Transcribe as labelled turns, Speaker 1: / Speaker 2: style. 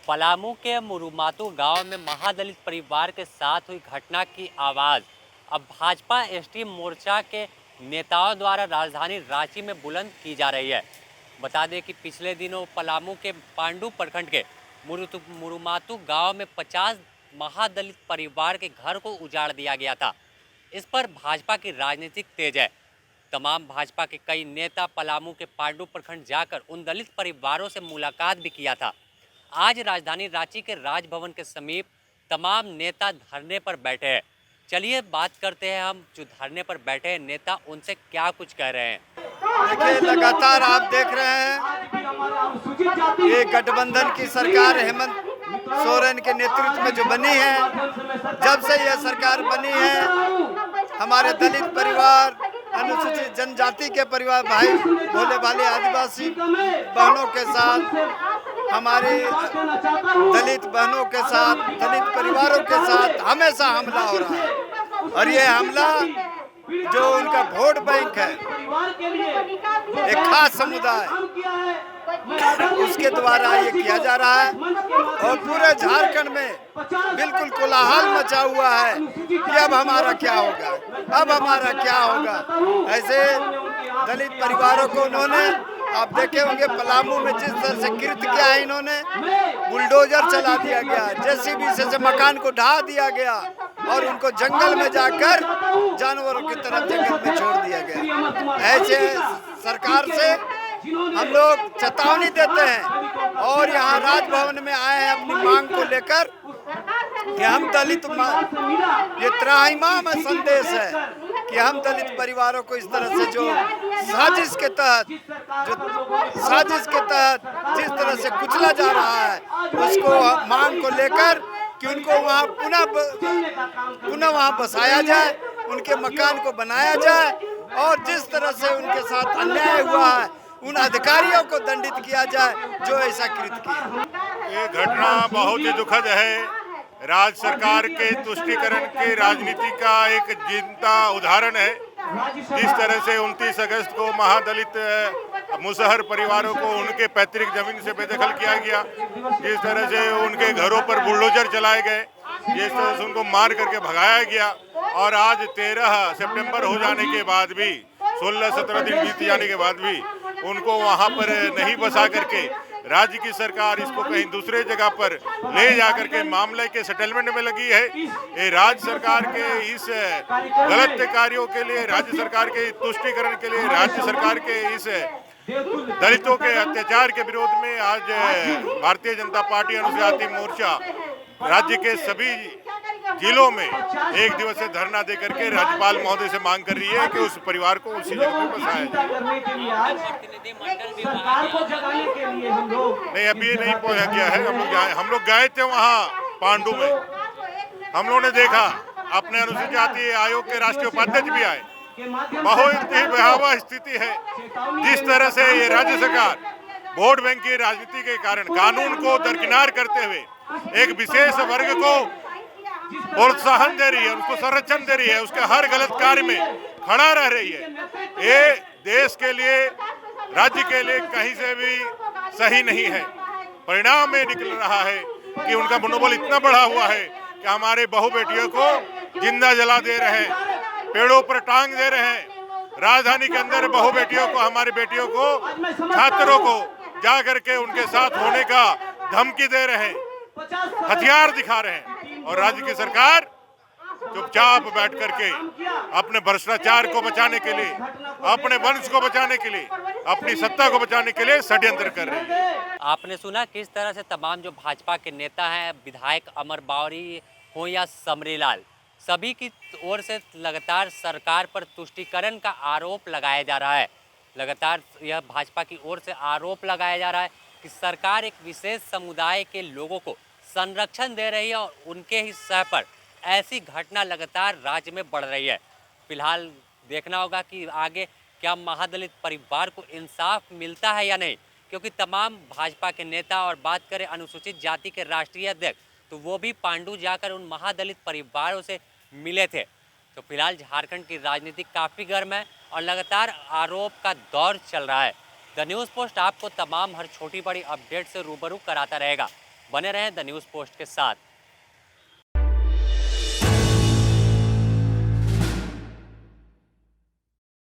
Speaker 1: पलामू के मुरुमातू गांव में महादलित परिवार के साथ हुई घटना की आवाज़ अब भाजपा एसटी मोर्चा के नेताओं द्वारा राजधानी रांची में बुलंद की जा रही है। बता दें कि पिछले दिनों पलामू के पांडु प्रखंड के मुरुमातू गांव में 50 महादलित परिवार के घर को उजाड़ दिया गया था। इस पर भाजपा की राजनीतिक तेज है। तमाम भाजपा के कई नेता पलामू के पांडु प्रखंड जाकर उन दलित परिवारों से मुलाकात भी किया था। आज राजधानी रांची के राजभवन के समीप तमाम नेता धरने पर बैठे हैं। चलिए बात करते हैं हम जो धरने पर बैठे हैं नेता, उनसे क्या कुछ कह रहे हैं।
Speaker 2: देखिए, लगातार आप देख रहे हैं ये गठबंधन की सरकार हेमंत सोरेन के नेतृत्व में जो बनी है, जब से यह सरकार बनी है हमारे दलित परिवार, अनुसूचित जनजाति के परिवार, भाई भोले भाले आदिवासी बहनों के साथ, हमारी दलित बहनों के साथ, दलित परिवारों के साथ हमेशा हमला हो रहा है। और ये हमला जो उनका वोट बैंक है, एक खास समुदाय, उसके द्वारा ये किया जा रहा है। और पूरे झारखंड में बिल्कुल कोलाहल मचा हुआ है कि अब हमारा क्या होगा, अब हमारा क्या होगा। ऐसे दलित परिवारों को उन्होंने, आप देखे होंगे पलामू में जिस तरह से कृत्य किया है, इन्होंने बुलडोजर चला दिया गया, जेसीबी से मकान को ढा दिया गया और उनको जंगल में जाकर जानवरों की तरफ जंगल में छोड़ दिया गया। ऐसे सरकार से हम लोग चेतावनी देते हैं और यहाँ राजभवन में आए हैं अपनी मांग को लेकर कि हम दलित, ये त्राहिमाम संदेश है कि हम दलित परिवारों को इस तरह से जो साजिश के तहत जिस तरह से कुचला जा रहा है, उसको मांग को लेकर कि उनको वहाँ पुनः वहाँ बसाया जाए, उनके मकान को बनाया जाए और जिस तरह से उनके साथ अन्याय हुआ है उन अधिकारियों को दंडित किया जाए जो ऐसा कृत्य किया।
Speaker 3: ये घटना बहुत ही दुखद है। राज्य सरकार के तुष्टीकरण की राजनीति का एक जिंदा उदाहरण है। जिस तरह से 29 अगस्त को महादलित मुसहर परिवारों को उनके पैतृक जमीन से बेदखल किया गया, जिस तरह से उनके घरों पर बुलडोजर चलाए गए, जिस तरह से उनको मार करके भगाया गया, और आज 13 सितंबर हो जाने के बाद भी, 16-17 दिन बीत जाने के बाद भी उनको वहां पर नहीं बसा करके राज्य की सरकार इसको कहीं दूसरे जगह पर ले जा करके मामले के सेटलमेंट में लगी है। ये राज्य सरकार के इस गलत कार्यों के लिए, राज्य सरकार के तुष्टीकरण के लिए, राज्य सरकार के इस दलितों के अत्याचार के विरोध में आज भारतीय जनता पार्टी अनुसूचित मोर्चा राज्य के सभी जिलों में एक दिवसीय धरना देकर के राज्यपाल महोदय से मांग कर रही है कि उस परिवार को उसी जगह पर बसाया जाए। नहीं, अभी ये नहीं पहुंचा गया है। हम लोग गए थे वहाँ पांडु में, हम लोगों ने देखा, अपने अनुसूचित जाति आयोग के राष्ट्रीय उपाध्यक्ष भी आए। बहुत ही भयावह स्थिति है। जिस तरह से ये राज्य सरकार वोट बैंक की राजनीति के कारण कानून को दरकिनार करते हुए एक विशेष वर्ग को प्रोत्साहन दे रही है, उसको संरक्षण दे रही है, उसके हर गलत कार्य में खड़ा रह रही है, ये देश के लिए, राज्य के लिए कहीं से भी सही नहीं है। परिणाम में निकल रहा है कि उनका मनोबल इतना बढ़ा हुआ है कि हमारे बहू बेटियों को जिंदा जला दे रहे हैं, पेड़ों पर टांग दे रहे हैं। राजधानी के अंदर बहू बेटियों को, हमारी बेटियों को, छात्रों को जा करके उनके साथ होने का धमकी दे रहे हैं, हथियार दिखा रहे हैं। और राज्य की सरकार चुपचाप बैठ करके अपने भ्रष्टाचार को बचाने के लिए, अपने वंश को बचाने के लिए, अपनी सत्ता को बचाने के लिए षड्यंत्र कर रही है।
Speaker 1: आपने सुना किस तरह से तमाम जो भाजपा के नेता हैं, विधायक अमर बावरी हो या समरीलाल, सभी की ओर से लगातार सरकार पर तुष्टीकरण का आरोप लगाया जा रहा है। लगातार यह भाजपा की ओर से आरोप लगाया जा रहा है कि सरकार एक विशेष समुदाय के लोगों को संरक्षण दे रही है और उनके ही सह पर ऐसी घटना लगातार राज्य में बढ़ रही है। फिलहाल देखना होगा कि आगे क्या महादलित परिवार को इंसाफ मिलता है या नहीं, क्योंकि तमाम भाजपा के नेता, और बात करें अनुसूचित जाति के राष्ट्रीय अध्यक्ष, तो वो भी पांडु जाकर उन महादलित परिवारों से मिले थे। तो फिलहाल झारखंड की राजनीति काफ़ी गर्म है और लगातार आरोप का दौर चल रहा है। द न्यूज़ पोस्ट आपको तमाम हर छोटी बड़ी अपडेट से रूबरू कराता रहेगा। बने रहें द न्यूज़ पोस्ट के साथ।